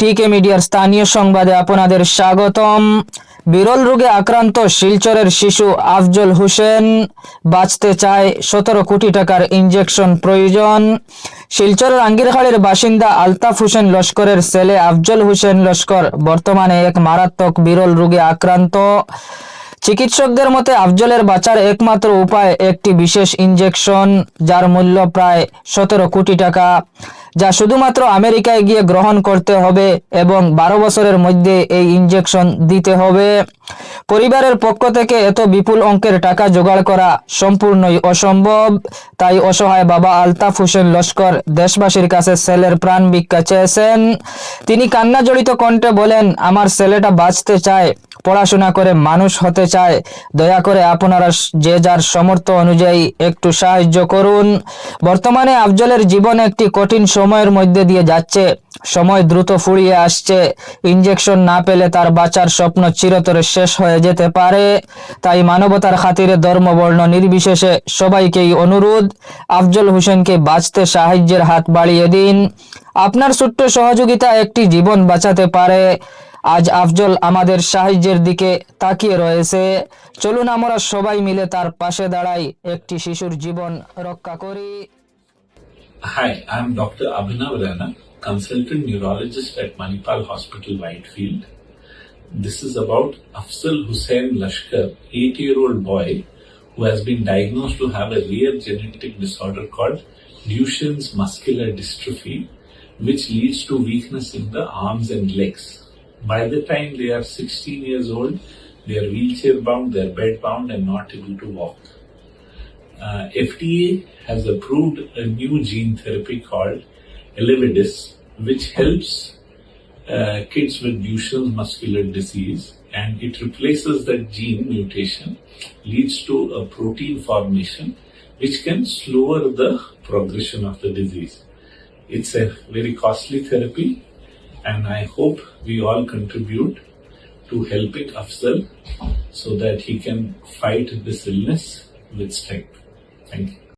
টিকে মিডিয়ার স্থানীয় সংবাদে আপনাদের স্বাগতম। বিরল রোগে আক্রান্ত শিলচরের শিশু আফজল হোসেন বাঁচতে চায়, 17 কোটি টাকার ইনজেকশন প্রয়োজন। শিলচরের আঙ্গিরখাড়ির বাসিন্দা আলতাফ হোসেন লস্করের ছেলে আফজল হোসেন লস্কর বর্তমানে এক মারাত্মক বিরল রোগে আক্রান্ত। চিকিৎসকদের মতে আফজলের বাঁচার একমাত্র উপায় একটি বিশেষ ইনজেকশন, যার মূল্য প্রায় 17 কোটি টাকা, যা শুধুমাত্র আমেরিকায় গিয়ে গ্রহণ করতে হবে এবং 12 বছরের মধ্যে এই ইনজেকশন দিতে হবে। পরিবারের পক্ষ থেকে এত বিপুল অঙ্কের টাকা জোগাড় করা সম্পূর্ণই অসম্ভব। তাই অসহায় বাবা আলতাফ হোসেন লস্কর দেশবাসীর কাছে ছেলের প্রাণ ভিক্ষা চেয়েছেন। তিনি কান্না জড়িত কণ্ঠে বলেন, আমার ছেলেটা বাঁচতে চায়, পড়াশোনা করে মানুষ হতে চায়। দয়া করে আপনারা যে যার সামর্থ্য অনুযায়ী একটু সাহায্য করুন। বর্তমানে আফজলের জীবন একটি কঠিন সময়ের মধ্যে দিয়ে যাচ্ছে। সময় দ্রুত ফুরিয়ে আসছে। ইনজেকশন না পেলে তার বাঁচার স্বপ্ন চিরতরে শেষ হয়ে যেতে পারে। তাই মানবতার খাতিরে ধর্ম বর্ণ নির্বিশেষে সবাইকেই অনুরোধ, আফজল হোসেনকে বাঁচতে সাহায্যের হাত বাড়িয়ে দিন। আপনার ছোট্ট সহযোগিতা একটি জীবন বাঁচাতে পারে। আজ আফজল আমাদের সাহায্যের দিকে তাকিয়ে রয়েছে। চলুন আমরা সবাই মিলে তার পাশে দাঁড়াই, একটি শিশুর জীবন রক্ষা করি। Hi, I'm Dr. Abhinav Rana, consultant neurologist at Manipal Hospital, Whitefield. This is about Afzal Hussain Lashkar, 8-year-old boy who has been diagnosed to have a rare genetic disorder called Duchenne's muscular dystrophy, which leads to weakness in the arms and legs. By the time they are 16 years old, they are wheelchair bound, they are bed bound and not able to walk. FDA has approved a new gene therapy called Elevidys, which helps kids with Duchenne's muscular disease, and it replaces that gene mutation, leads to a protein formation which can slower the progression of the disease. It's a very costly therapy, and I hope we all contribute to helping Afzal so that he can fight this illness with strength. Thank you.